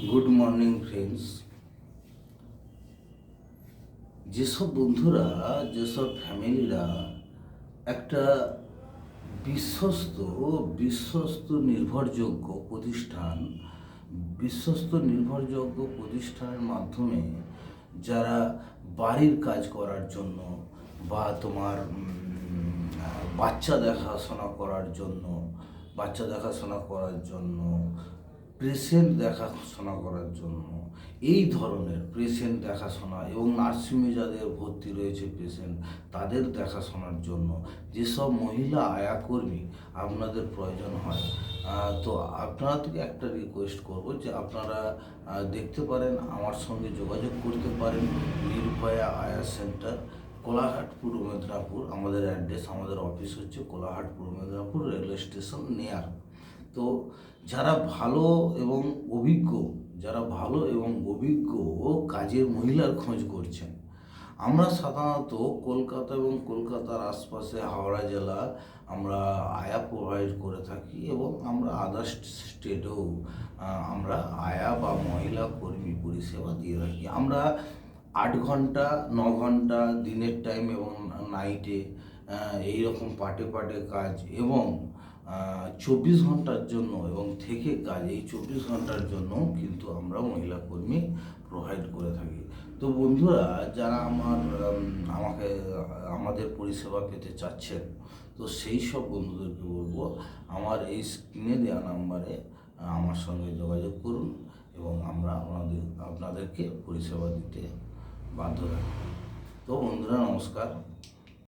Good morning friends. যেসব বন্ধুরা, যেসব ফ্যামিলিরা একটা বিশ্বস্ত নির্ভরযোগ্য প্রতিষ্ঠানের মাধ্যমে যারা বাড়ির কাজ করার জন্য বা তোমার বাচ্চা দেখাশোনা করার জন্য পেশেন্ট দেখাশোনা করার জন্য এই ধরনের পেশেন্ট দেখাশোনা এবং নার্সিংহোমে যাদের ভর্তি রয়েছে পেশেন্ট তাদের দেখাশোনার জন্য যেসব মহিলা আয়াকর্মী আপনাদের প্রয়োজন হয়, তো আপনারা থেকে একটা রিকোয়েস্ট করব যে আপনারা দেখতে পারেন, আমার সঙ্গে যোগাযোগ করতে পারেন। নির্ভয়া আয়া সেন্টার, কোলাঘাট, পূর্ব মেদিনীপুর। আমাদের অ্যাড্রেস, আমাদের অফিস হচ্ছে কোলাঘাট, পূর্ব মেদিনীপুর রেলওয়ে স্টেশন নিয়ার। তো যারা ভালো এবং অভিজ্ঞ কাজের মহিলার খোঁজ করছেন, আমরা সাধারণত কলকাতা এবং কলকাতার আশপাশে হাওড়া জেলা আমরা আয়া প্রোভাইড করে থাকি এবং আমরা আদার্স স্টেটেও আমরা আয়া বা মহিলা কর্মী পরিষেবা দিয়ে থাকি। আমরা 8 ঘন্টা 9 ঘন্টা দিনের টাইম এবং নাইটে এইরকম পাটে কাজ এবং 24 ঘন্টার জন্য এবং থেকে কাজ, এই 24 ঘন্টার জন্য কিন্তু আমরা মহিলা কর্মী প্রোভাইড করে থাকি। তো বন্ধুরা, যারা আমাদের পরিষেবা পেতে চাচ্ছেন, তো সেই সব বন্ধুদেরকে বলবো আমার এই স্ক্রিনে দেওয়া নাম্বারে আমার সঙ্গে যোগাযোগ করুন এবং আমরা আপনাদেরকে পরিষেবা দিতে বাধ্য থাকি। তো বন্ধুরা, নমস্কার।